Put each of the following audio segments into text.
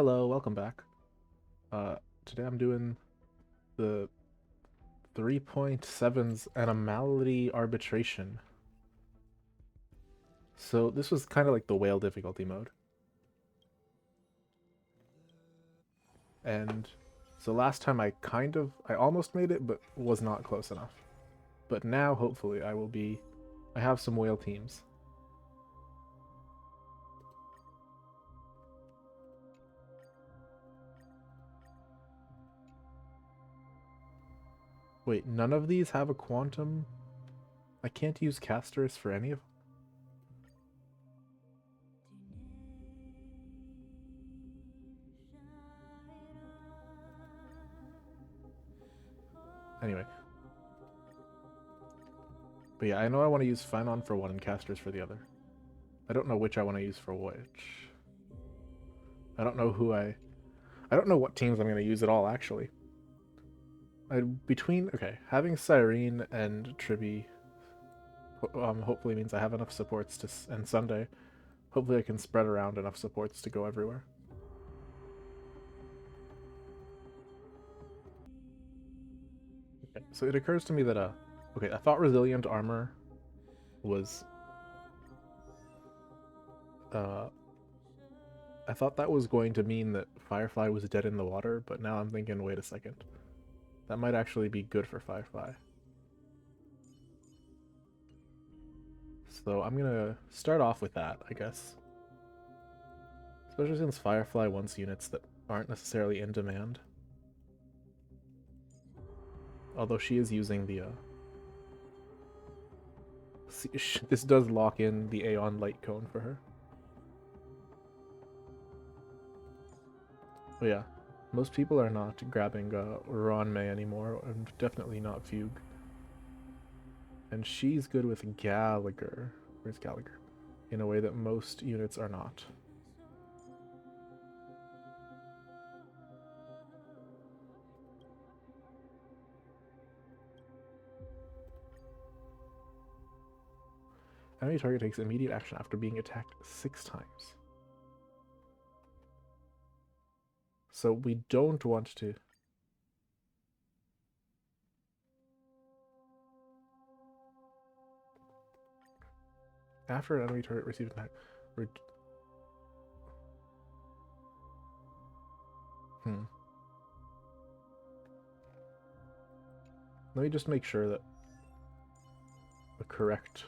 Hello, welcome back. Uh, Today I'm doing the 3.7's Anomaly Arbitration. So this was kind of like the whale difficulty mode. And so last time I almost made it, but was not close enough. But now, hopefully, I have some whale teams. Wait, none of these have a quantum? I can't use casters for any of. Anyway. But yeah, I know I want to use Phynon for one and casters for the other. I don't know which I want to use for which. I don't know who I don't know what teams I'm going to use at all, actually. Having Cyrene and Triby hopefully means I have enough supports and Sunday. Hopefully I can spread around enough supports to go everywhere. Okay, so it occurs to me that, I thought Resilient Armor was, I thought that was going to mean that Firefly was dead in the water, but now I'm thinking, wait a second. That might actually be good for Firefly. So I'm gonna start off with that, I guess. Especially since Firefly wants units that aren't necessarily in demand. Although she is using the, this does lock in the Aeon Light Cone for her. But yeah, most people are not grabbing Ronmei anymore, and definitely not Fugue. And she's good with Gallagher. Where's Gallagher? In a way that most units are not. Enemy target takes immediate action after being attacked 6 times. So we don't want to. After an enemy turret receives an attack. Let me just make sure that the correct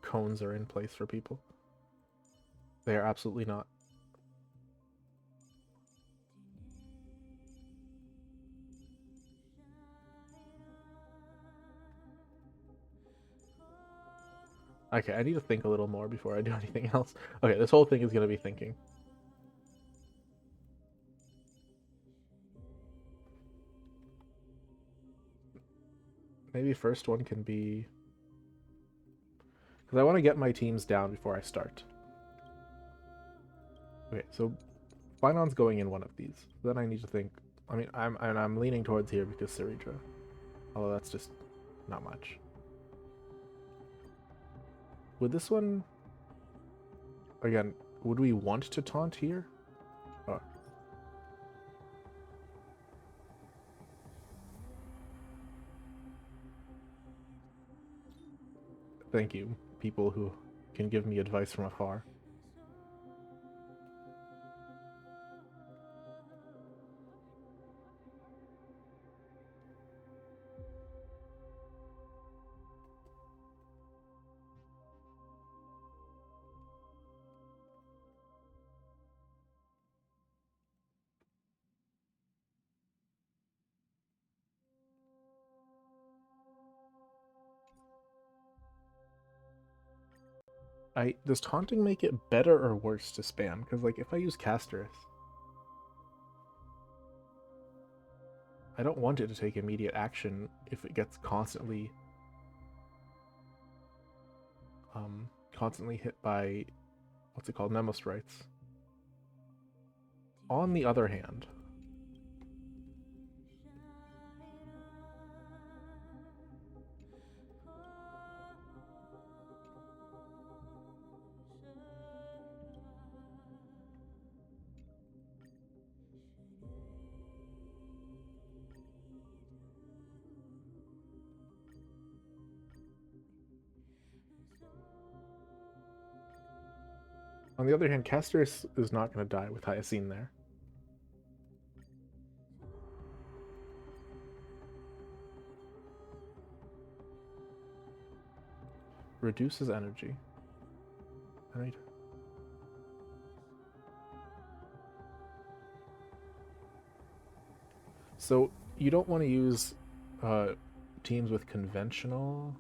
cones are in place for people. They are absolutely not. Okay, I need to think a little more before I do anything else. Okay, this whole thing is going to be thinking. Maybe first one can be... Because I want to get my teams down before I start. Okay, so Finon's going in one of these. Then I need to think... I mean, I'm leaning towards here because Syridra. Although that's just not much. Would this one... Again, would we want to taunt here? Oh. Thank you, people who can give me advice from afar. Does taunting make it better or worse to spam? Because, like, if I use Casterus, I don't want it to take immediate action if it gets constantly hit by, what's it called, Memo Sprites. On the other hand, On the other hand, Castorus is not going to die with Hyacine there. Reduces energy. Alright. So you don't want to use teams with conventional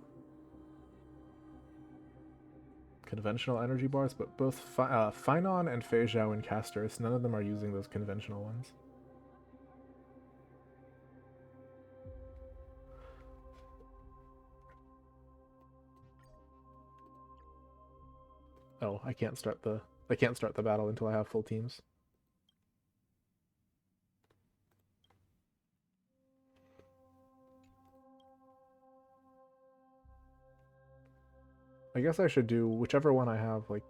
energy bars, but both Finon and Fei Zhao and Castorus, none of them are using those conventional ones. Oh, I can't start the battle until I have full teams. I guess I should do whichever one I have, like,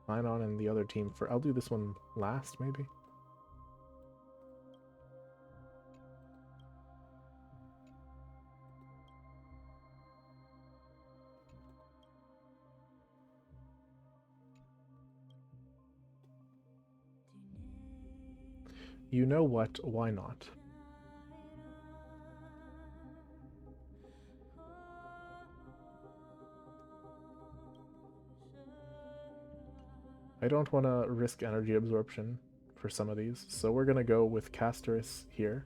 Finon and the other team for. I'll do this one last, maybe. You know what? Why not? I don't want to risk energy absorption for some of these, so we're going to go with Castorus here.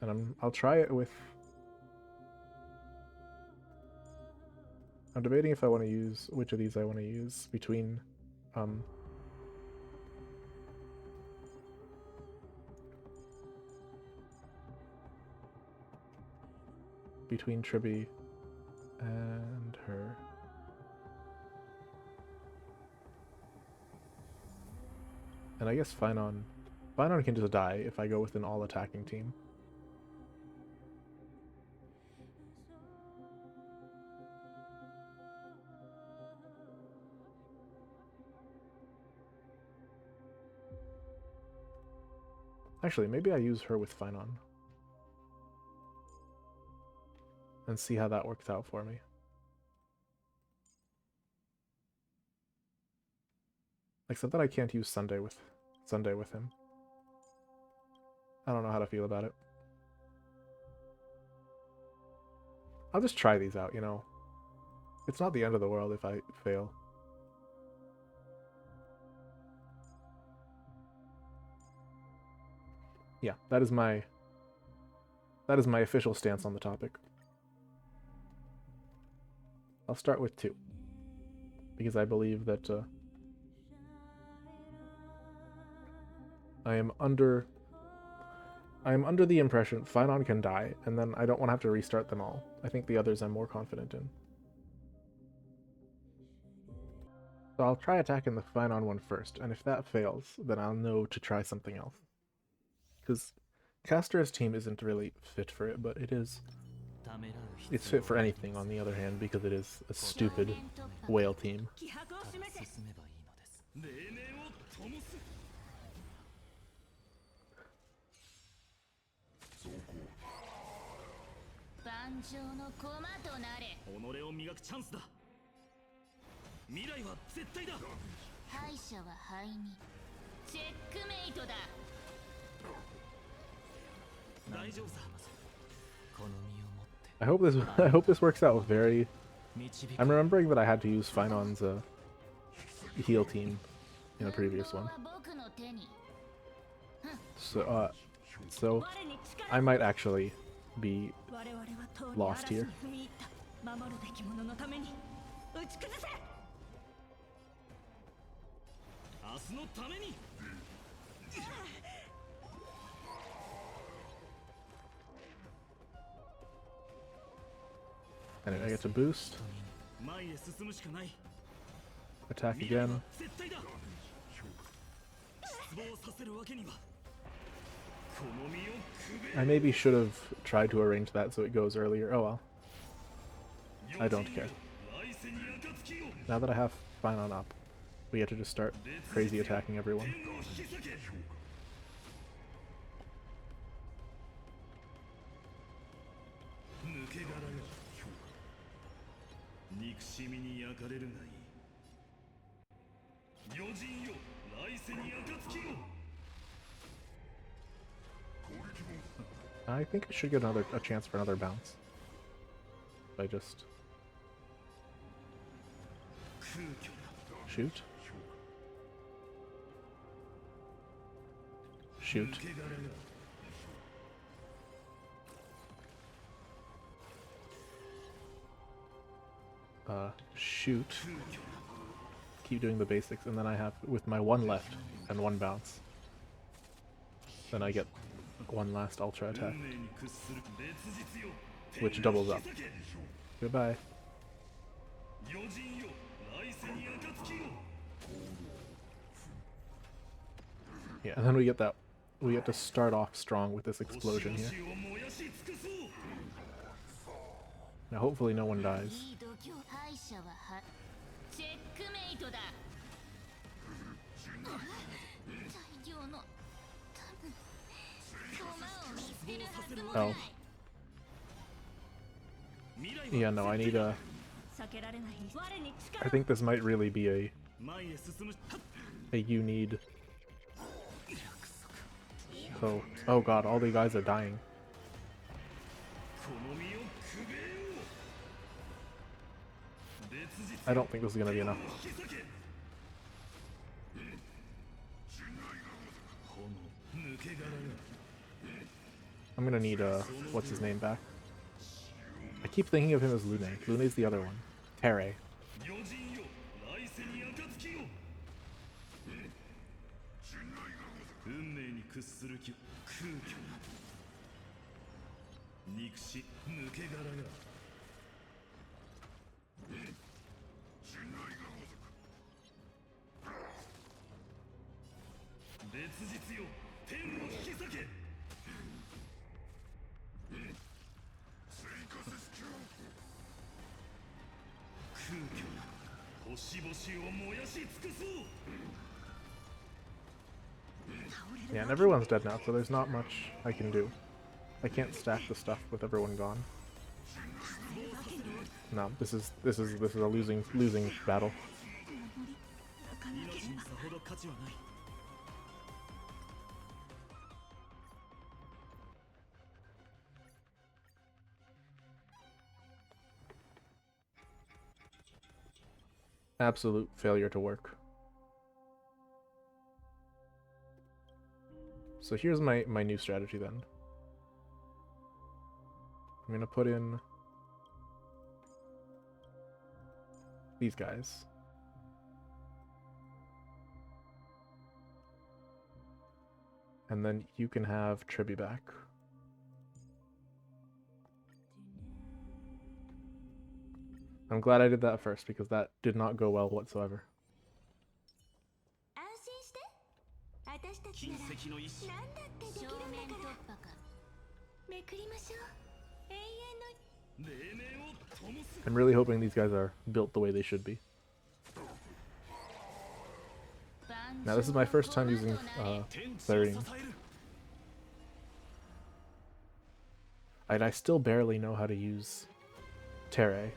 And I'll try it with... I'm debating if I want to use... which of these I want to use between... between Triby and her. And I guess Finon can just die if I go with an all-attacking team. Actually, maybe I use her with Finon. And see how that works out for me. Except that I can't use Sunday with him. I don't know how to feel about it. I'll just try these out, you know. It's not the end of the world if I fail. Yeah, that is my official stance on the topic. I'll start with 2. Because I believe that I am under the impression Finon can die, and then I don't want to have to restart them all. I think the others I'm more confident in. So I'll try attacking the Finon one first, and if that fails, then I'll know to try something else. Because Castor's team isn't really fit for it, but it's fit for anything on the other hand, because it is a stupid whale team. I hope this works out very... I'm remembering that I had to use Finon's heal team in a previous one. So I might actually be lost here. Anyway, I get to boost. Attack again. I maybe should have tried to arrange that so it goes earlier. Oh well. I don't care. Now that I have Finon up, we get to just start crazy attacking everyone. I think I should get a chance for another bounce. If I just shoot. Shoot. Shoot. Keep doing the basics, and then I have, with my one left and one bounce, then I get one last ultra attack, which doubles up. Goodbye. Yeah, and then we get to start off strong with this explosion here. Now hopefully no one dies. Oh. Yeah, no, I need a... I think this might really be a you need... Oh god, all the guys are dying. I don't think this is gonna be enough. I'm gonna need what's his name back? I keep thinking of him as Lune. Lune's the other one. Terre. Yeah, and everyone's dead now, so there's not much I can do. I can't stack the stuff with everyone gone. No, this is a losing battle. Absolute failure to work. So here's my new strategy then. I'm gonna put in these guys. And then you can have Tribi back. I'm glad I did that first because that did not go well whatsoever. I'm really hoping these guys are built the way they should be. Now this is my first time using Clarine. And I still barely know how to use Terre.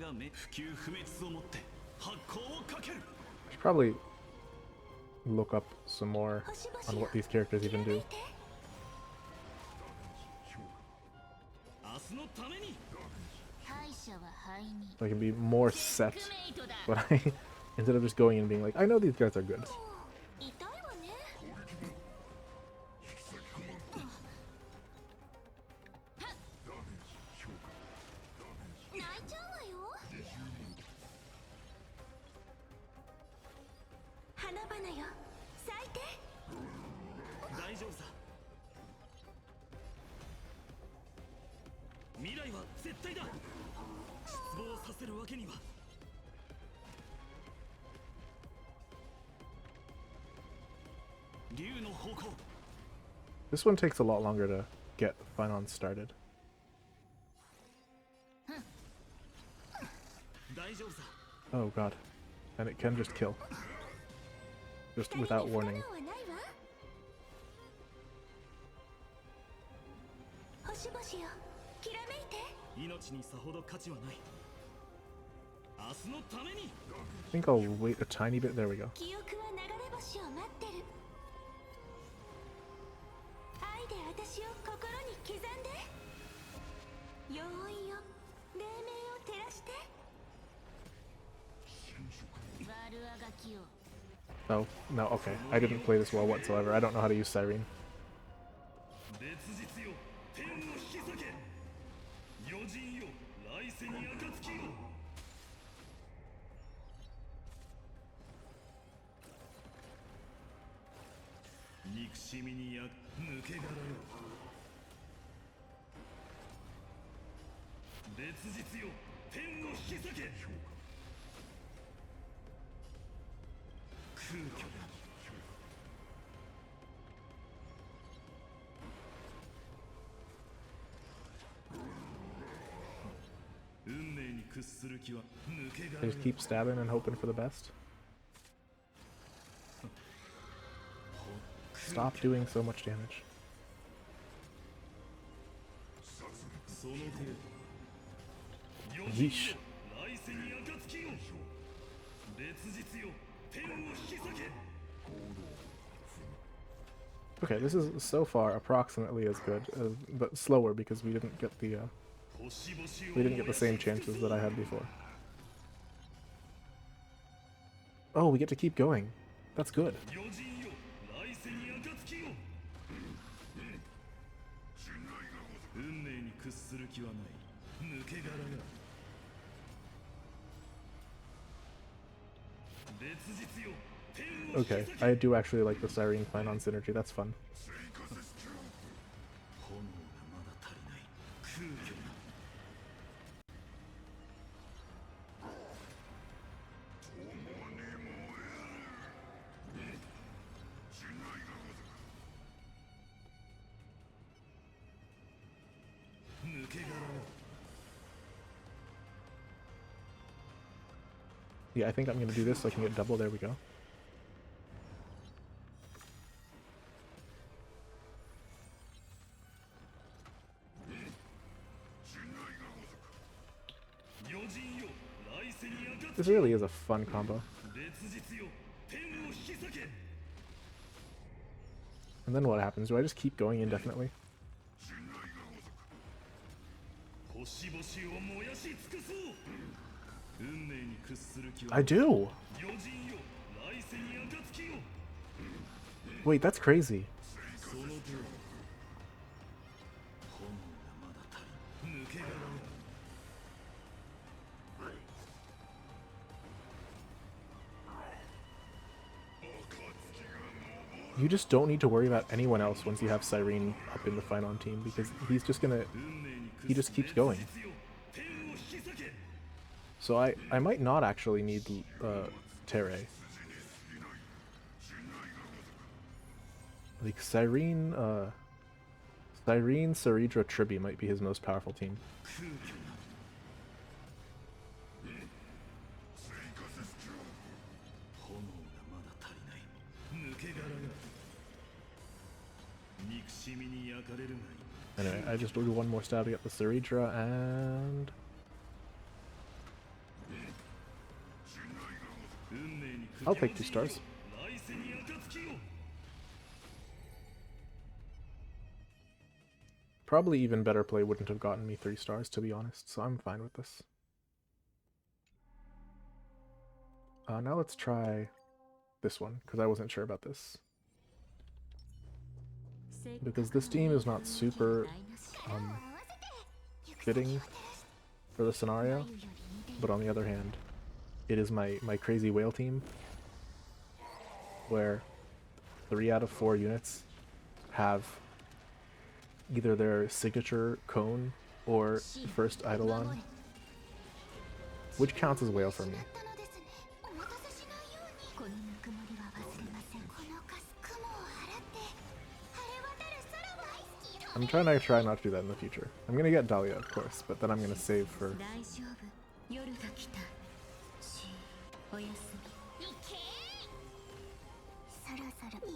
I should probably look up some more on what these characters even do. So I can be more set, but instead of just going and being like, I know these guys are good. This one takes a lot longer to get Finon started. Oh god. and it can just kill. Just without warning. I think I'll wait a tiny bit. There we go. Oh, no, okay. I didn't play this well whatsoever. I don't know how to use Siren. I just keep stabbing and hoping for the best. Stop doing so much damage. Yeesh. Okay, this is so far approximately as good, but slower because we didn't get the same chances that I had before. Oh, we get to keep going. That's good. Okay, I do actually like the Siren Clan on Synergy, that's fun. Yeah, I think I'm gonna do this so I can get double. There we go. This really is a fun combo. And then what happens? Do I just keep going indefinitely? I do! Wait, that's crazy. You just don't need to worry about anyone else once you have Siren up in the fight on team, because he's just gonna... he just keeps going. So I might not actually need Terre. Like Siren, Saridra, Tribi might be his most powerful team. Anyway, I just do one more stab to get the Saridra, and... I'll take 2 stars. Probably even better play wouldn't have gotten me 3 stars, to be honest, so I'm fine with this. Now let's try this one, because I wasn't sure about this. Because this team is not super fitting for the scenario, but on the other hand, it is my crazy whale team, where 3 out of 4 units have either their signature cone or first Eidolon, which counts as whale for me. I'm trying not to do that in the future. I'm gonna get Dahlia, of course, but then I'm gonna save for...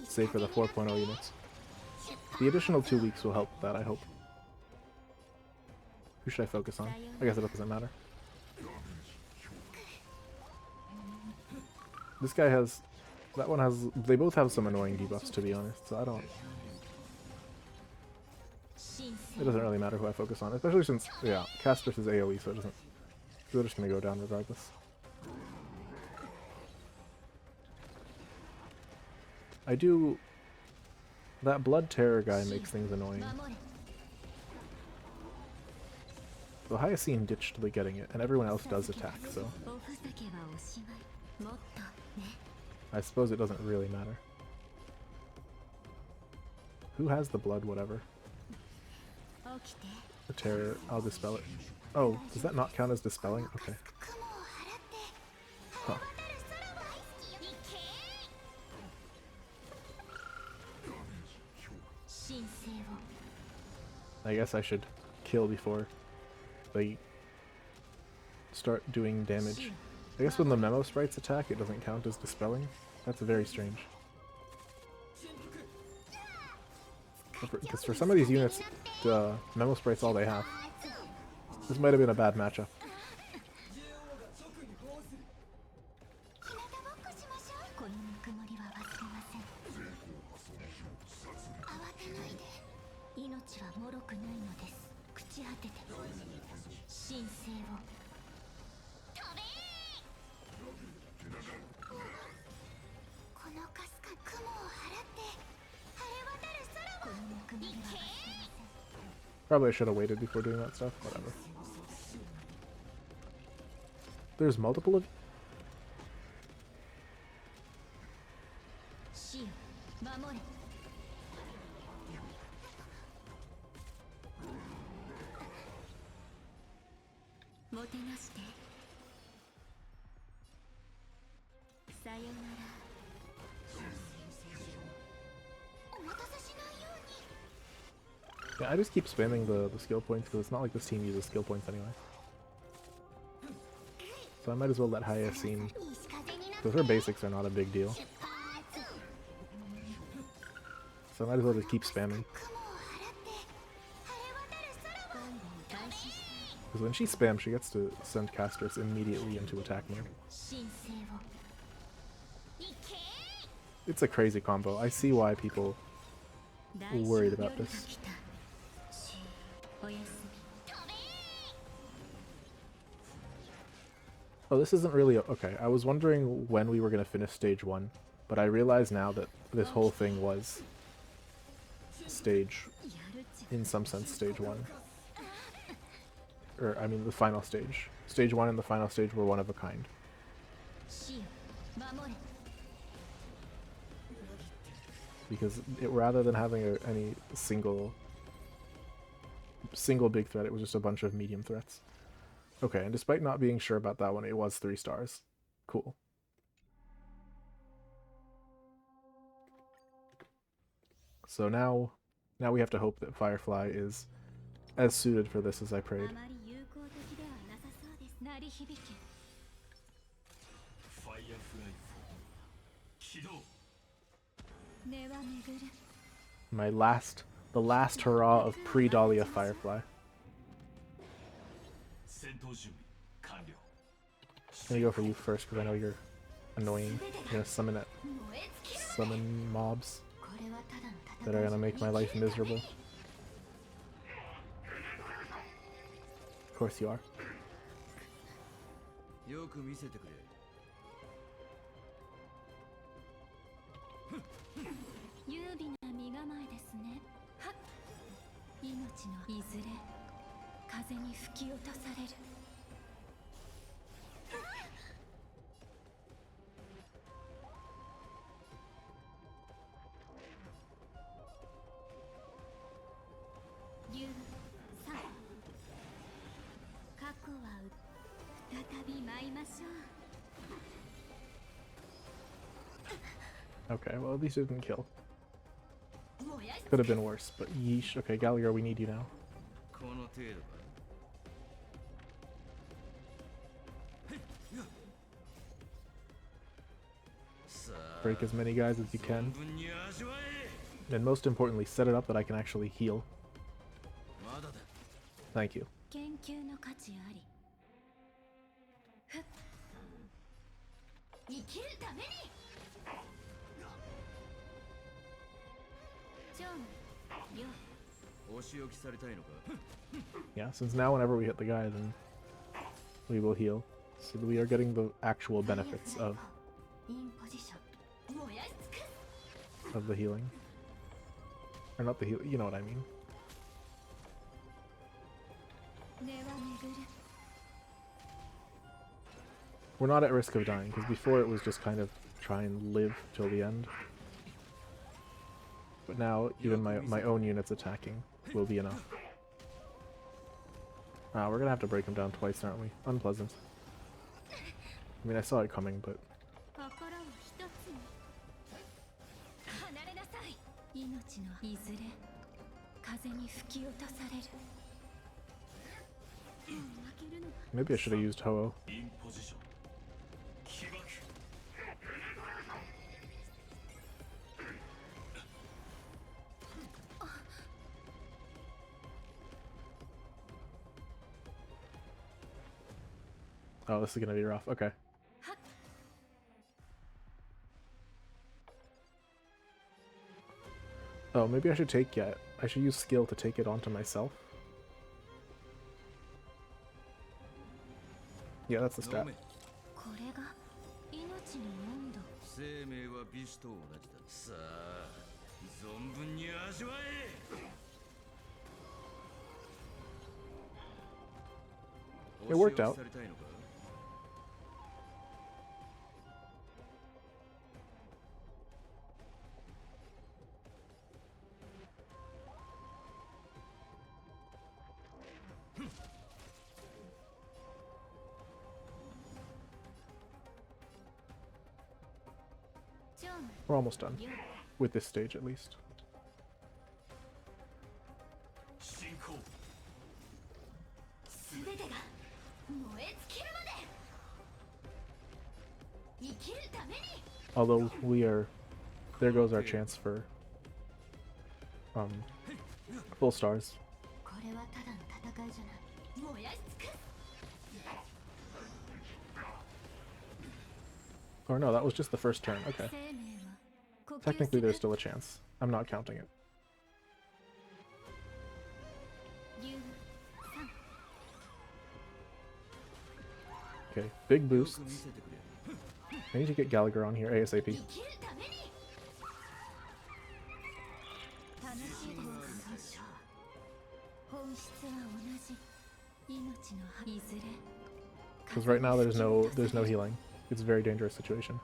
save for the 4.0 units. The additional 2 weeks will help that, I hope. Who should I focus on? I guess it doesn't matter. This guy has... That one has... They both have some annoying debuffs, to be honest, so I don't... It doesn't really matter who I focus on, especially since, yeah, cast versus AoE, so it doesn't... They're just gonna go down regardless. I do... That Blood Terror guy makes things annoying. The Hyacine ditched the getting it, and everyone else does attack, so... I suppose it doesn't really matter. Who has the blood, whatever? The terror, I'll dispel it. Oh, does that not count as dispelling? Okay. Huh. I guess I should kill before they start doing damage. I guess when the Memo Sprites attack, it doesn't count as dispelling. That's very strange. Because for some of these units, the Memo Sprite's all they have. This might have been a bad matchup. Probably I should have waited before doing that stuff. Whatever. There's multiple of... Yeah, I just keep spamming the skill points because it's not like this team uses skill points anyway. So I might as well let Hyacine, because her basics are not a big deal. So I might as well just keep spamming. Because when she spams, she gets to send casters immediately into attack mode. It's a crazy combo. I see why people are worried about this. Oh, this isn't really... Okay, I was wondering when we were going to finish stage 1, but I realize now that this whole thing was stage... in some sense, stage 1. Or, I mean, the final stage. Stage 1 and the final stage were one of a kind. Because rather than having any single big threat, it was just a bunch of medium threats. Okay, and despite not being sure about that one, it was 3 stars. Cool. So now we have to hope that Firefly is as suited for this as I prayed. The last hurrah of pre-Dahlia Firefly. I'm gonna go for you first because I know you're annoying. I'm gonna summon mobs that are gonna make my life miserable. Of course you are. Okay, well at least it didn't kill. Could have been worse, but yeesh. Okay, Gallagher, we need you now. Break as many guys as you can. And most importantly, set it up that I can actually heal. Thank you. Yeah, since now whenever we hit the guy, then we will heal. So we are getting the actual benefits of the healing. Or not the heal, you know what I mean. We're not at risk of dying, because before it was just kind of try and live till the end. But now, even my own units attacking will be enough. Ah, we're gonna have to break him down twice, aren't we? Unpleasant. I mean, I saw it coming, but... Maybe I should have used Ho-Oh. Oh, this is gonna be rough. Okay. Oh, maybe I should take it. I should use skill to take it onto myself. Yeah, that's the stat. It worked out. We're almost done. With this stage, at least. Although we are... There goes our chance for... full stars. Or no, that was just the first turn. Okay. Technically, there's still a chance. I'm not counting it. Okay, big boosts. I need to get Gallagher on here ASAP. Because right now there's no healing. It's a very dangerous situation.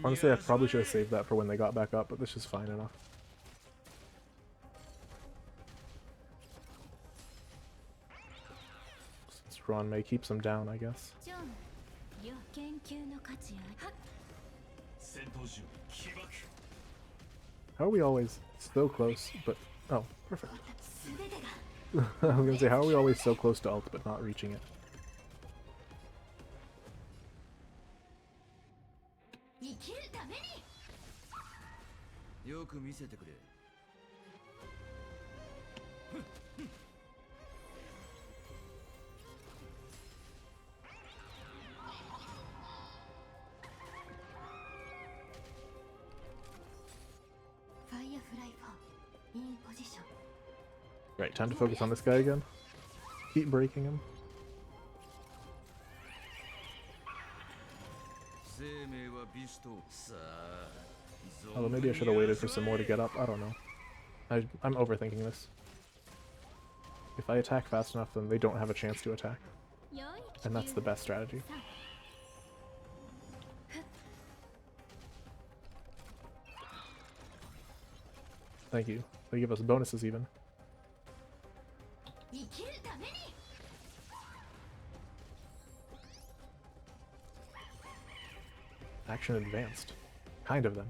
Honestly, I probably should have saved that for when they got back up, but this is fine enough. Since Ron May keeps them down, I guess. How are we always so close, but... Oh, perfect. I was gonna say, how are we always so close to ult, but not reaching it? Right, time to focus on this guy again. Keep breaking him. Although maybe I should have waited for some more to get up. I don't know. I'm overthinking this. If I attack fast enough, then they don't have a chance to attack. And that's the best strategy. Thank you. They give us bonuses even. Action advanced. Kind of then.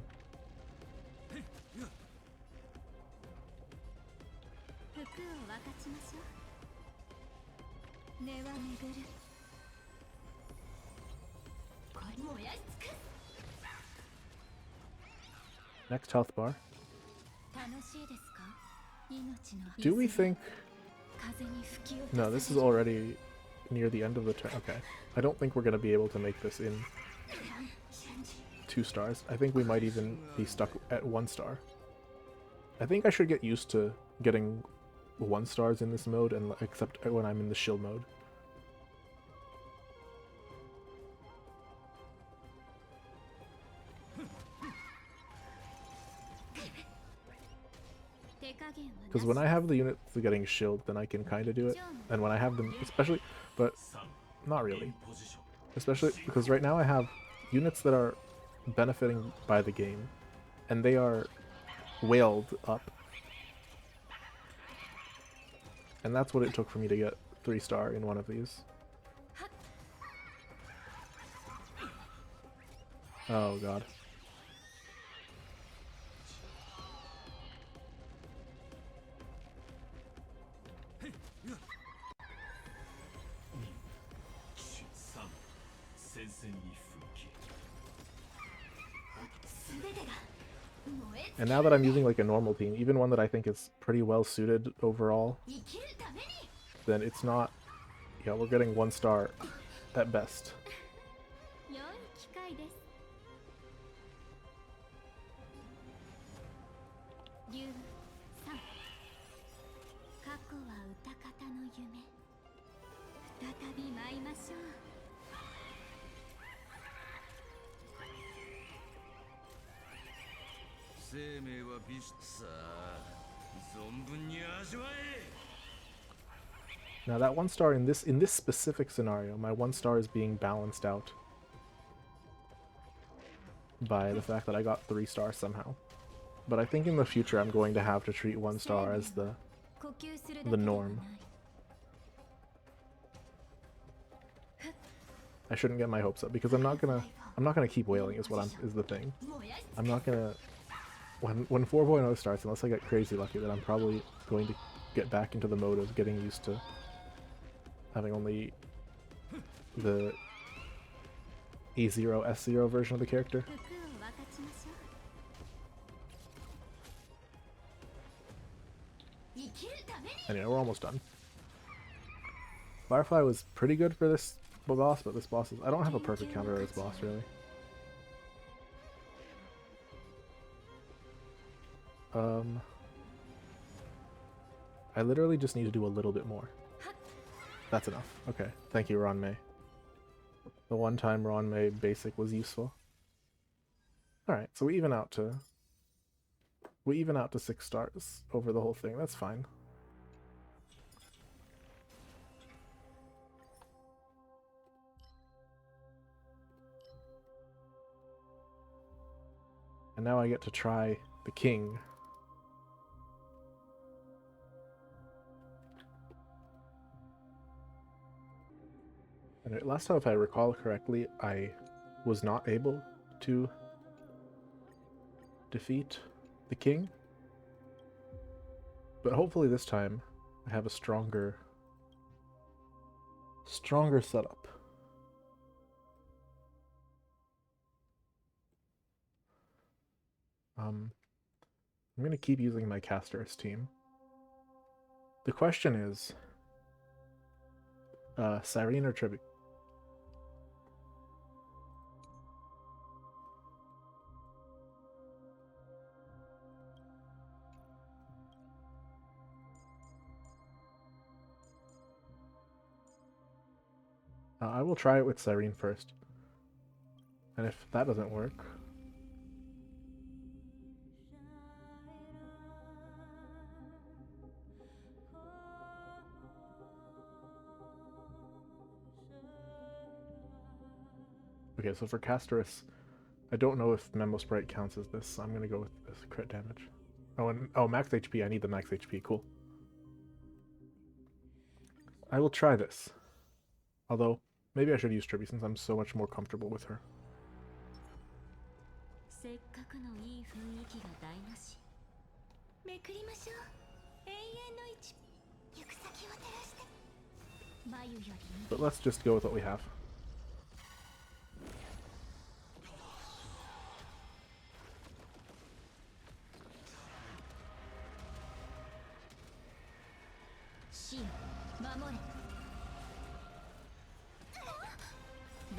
Next health bar. Do we think... No, this is already near the end of the turn. Okay. I don't think we're going to be able to make this in 2 stars. I think we might even be stuck at 1 star. I think I should get used to getting 1 stars in this mode, and except when I'm in the shield mode. Because when I have the units getting shield, then I can kind of do it. And when I have them, especially, but not really. Especially because right now I have units that are benefiting by the game, and they are whaled up. And that's what it took for me to get 3 star in one of these. Oh god. And now that I'm using like a normal team, even one that I think is pretty well suited overall, then it's not... Yeah, we're getting 1 star at best. Now that 1 star in this specific scenario, my 1 star is being balanced out by the fact that I got 3 stars somehow. But I think in the future I'm going to have to treat 1 star as the norm. I shouldn't get my hopes up because I'm not gonna keep whaling is the thing. I'm not gonna when 4.0 starts, unless I get crazy lucky, then I'm probably going to get back into the mode of getting used to having only the E0, S0 version of the character. Anyway, we're almost done. Firefly was pretty good for this boss, but this boss is... I don't have a perfect counter of this boss, really. I literally just need to do a little bit more. That's enough. Okay, thank you, Ron May. The one time Ron May basic was useful. Alright, so we even out to 6 stars over the whole thing. That's fine. And now I get to try the king. And last time, if I recall correctly, I was not able to defeat the king. But hopefully this time I have a stronger setup. I'm going to keep using my Caster's team. The question is, Cyrene or Tribute? I will try it with Cyrene first. And if that doesn't work... Okay, so for Casterus, I don't know if Memo Sprite counts as this, so I'm gonna go with this crit damage. Oh, and max HP, I need the max HP, cool. I will try this. Although, maybe I should use Tribute since I'm so much more comfortable with her. But let's just go with what we have.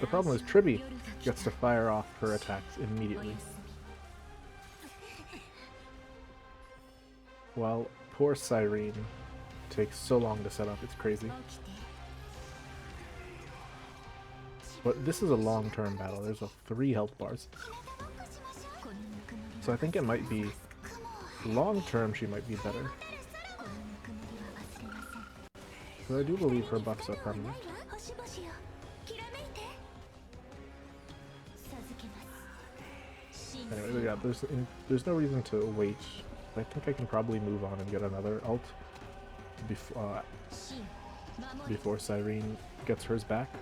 The problem is Triby gets to fire off her attacks immediately. While poor Cyrene takes so long to set up, it's crazy. But this is a long-term battle. There's 3 health bars. So I think it might be... long-term, she might be better. But I do believe her buffs are permanent. Anyway, yeah, there's no reason to wait. I think I can probably move on and get another ult before Cyrene gets hers back.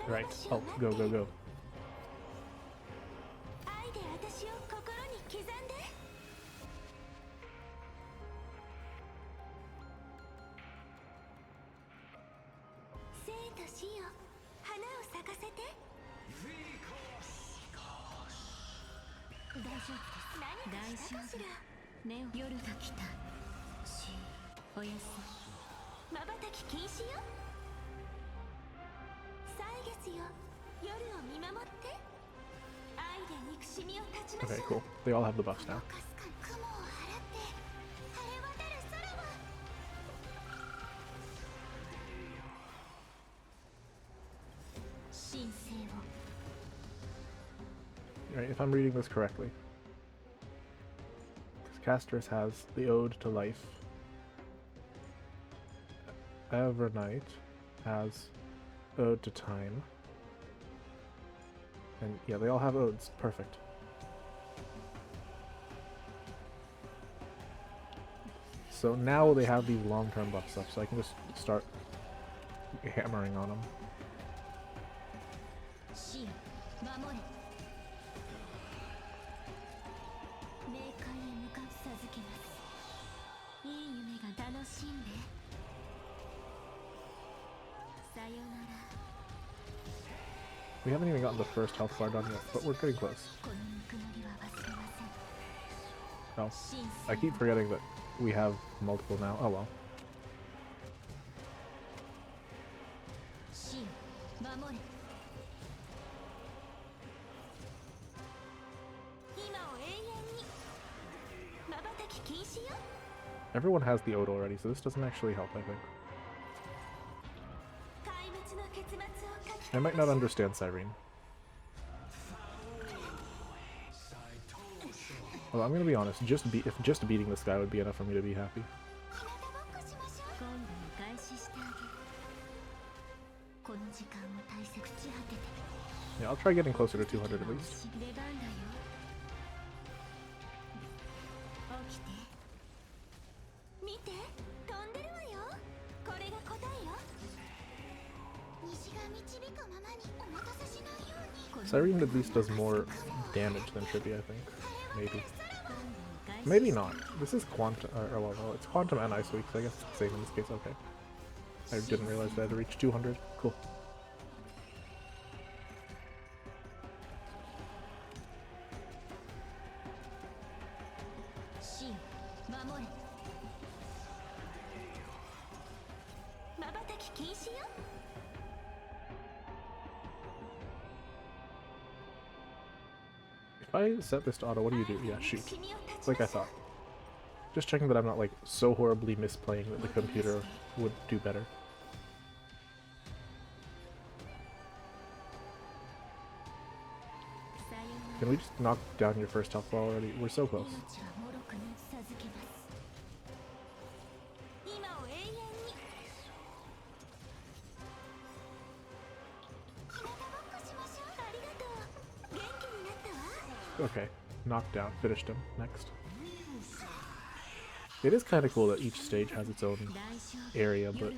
Right, ult, go, go, go. Okay, cool. They all have the buffs now. Right, if I'm reading this correctly. Castress has the Ode to Life. Evernight has Ode to Time. And yeah, they all have odes. Perfect. So now they have these long-term buffs up, so I can just start hammering on them. We haven't even gotten the first health bar done yet, but we're getting close. Oh, I keep forgetting that we have multiple now. Oh well. Everyone has the ode already, so this doesn't actually help, I think. I might not understand Cyrene. Well, I'm gonna be honest, if just beating this guy would be enough for me to be happy. Yeah, I'll try getting closer to 200 at least. Cyrene at least does more damage than Trippy, I think. Maybe. Maybe not. This is Quantum, or well, no, it's Quantum and Ice Week, so I guess it's the same in this case, okay. I didn't realize that I had to reach 200. Cool. If I set this to auto, what do you do? Yeah, shoot. Like I thought. Just checking that I'm not like so horribly misplaying that the computer would do better. Can we just knock down your first health bar already? We're so close. Okay, knocked down. Finished him. Next. It is kind of cool that each stage has its own area, but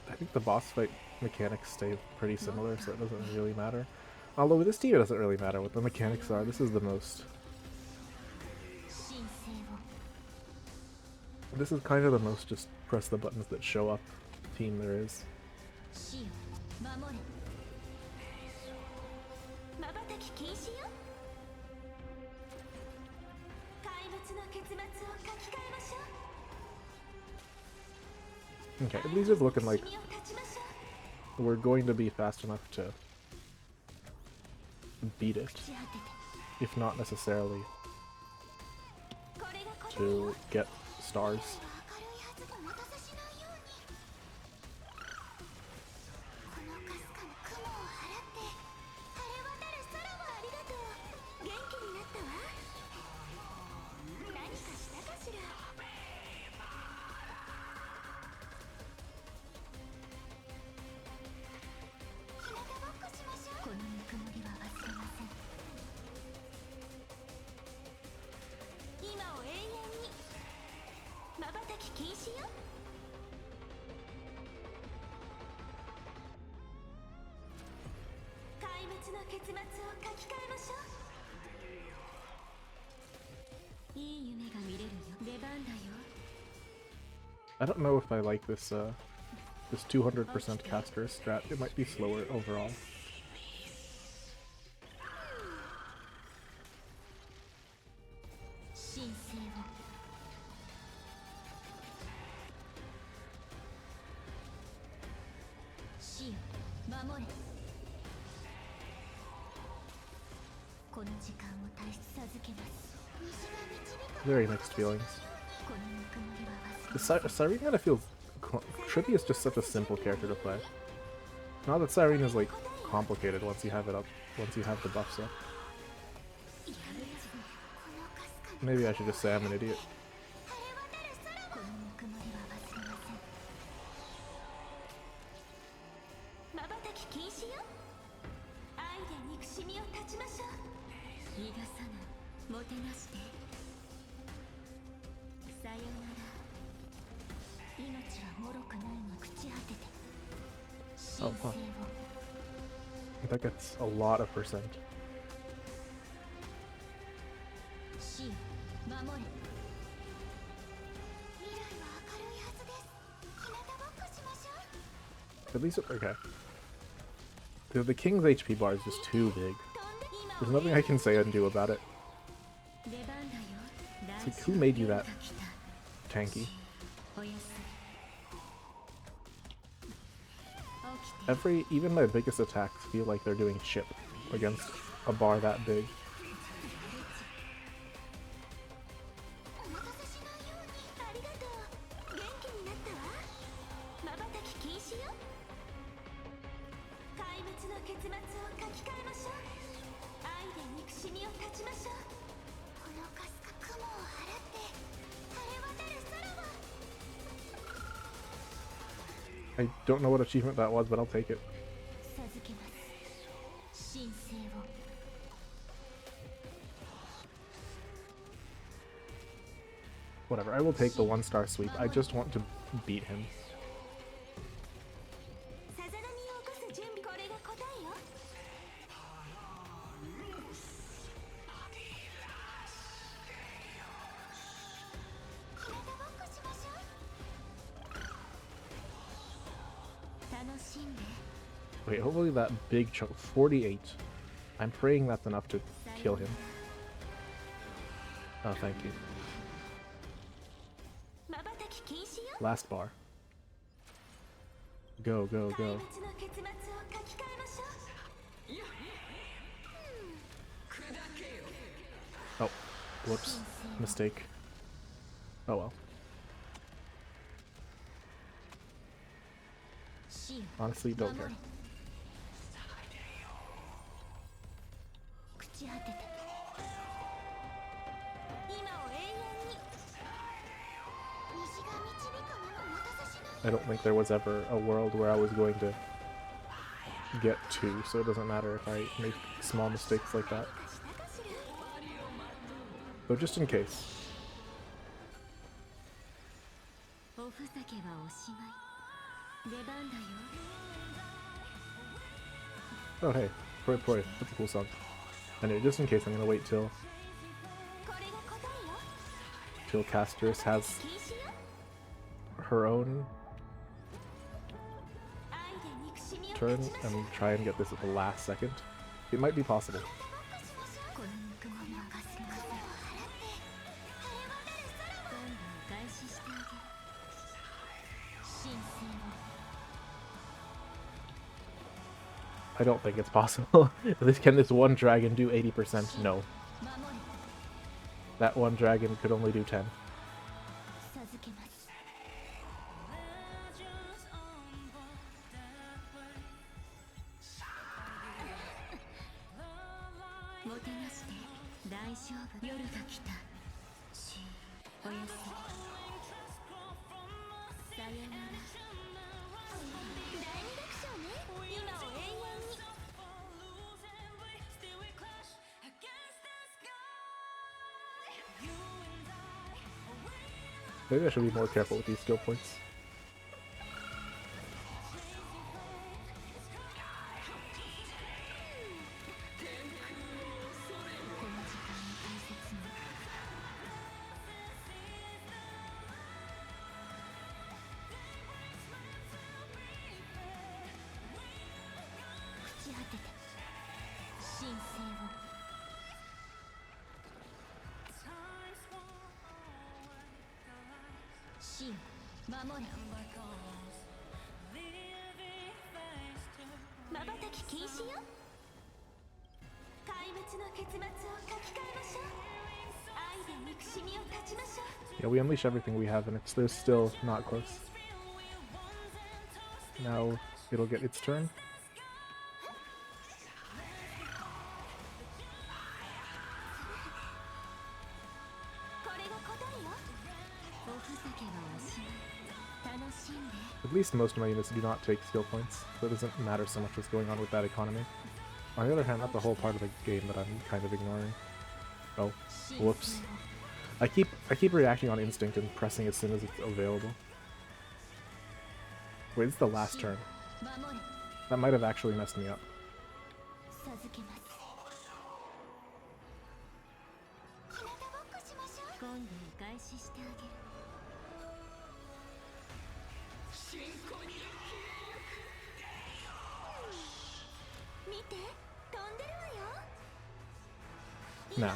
I think the boss fight mechanics stay pretty similar, so it doesn't really matter. Although with this team it doesn't really matter what the mechanics are. This is the most... This is kind of the most just press the buttons that show up team there is. Okay, these is looking like we're going to be fast enough to beat it, if not necessarily to get stars. I don't know if I like this this 200% caster strat. It might be slower overall. Very mixed feelings. Cyrene kind of feels... Trippy is just such a simple character to play. Not that Cyrene is like complicated once you have it up, once you have the buffs up. Maybe I should just say I'm an idiot. Oh, huh. That gets a lot of percent. At least, okay. The King's HP bar is just too big. There's nothing I can say and do about it. It's like, who made you that tanky? Even my biggest attacks feel like they're doing chip against a bar that big. I don't know what achievement that was, but I'll take it. Whatever, I will take the 1-star sweep. I just want to beat him. Wait, hopefully that big chunk, 48. I'm praying that's enough to kill him. Oh, thank you. Last bar. Go, go, go. Oh, whoops. Mistake. Oh well. Honestly, don't care. I don't think there was ever a world where I was going to get to, so it doesn't matter if I make small mistakes like that. But just in case. Oh hey, Poi Poi, that's a cool song. Anyway, just in case, I'm gonna wait till Casterus has her own turn and try and get this at the last second. It might be possible. I don't think it's possible. Can this one dragon do 80%? No. That one dragon could only do 10. Maybe I should be more careful with these skill points. Yeah, we unleash everything we have, and they're still not close. Now it'll get its turn. At least most of my units do not take skill points, so it doesn't matter so much what's going on with that economy. On the other hand, that's a whole part of the game that I'm kind of ignoring. Oh, whoops. I keep reacting on instinct and pressing as soon as it's available. Wait, it's the last turn. That might have actually messed me up. Now.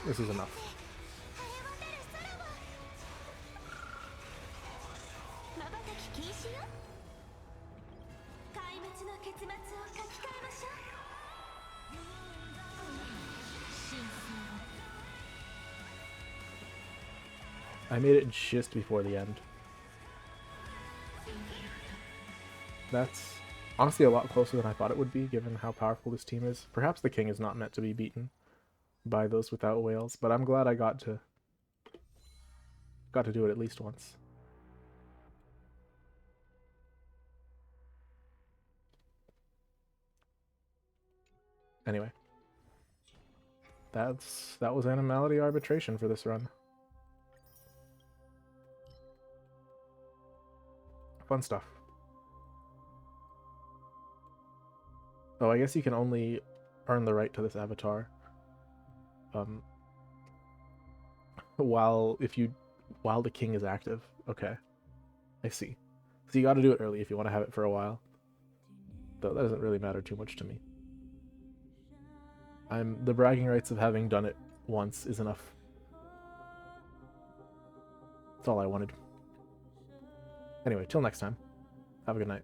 This is enough. I made it just before the end. That's honestly a lot closer than I thought it would be, given how powerful this team is. Perhaps the king is not meant to be beaten by those without whales, but I'm glad I got to do it at least once. Anyway, that was Anomaly Arbitration for this run. Fun stuff. Oh, I guess you can only earn the right to this avatar while the king is active. Okay, I see. So you got to do it early if you want to have it for a while. Though that doesn't really matter too much to me. The bragging rights of having done it once is enough. That's all I wanted. Anyway, till next time. Have a good night.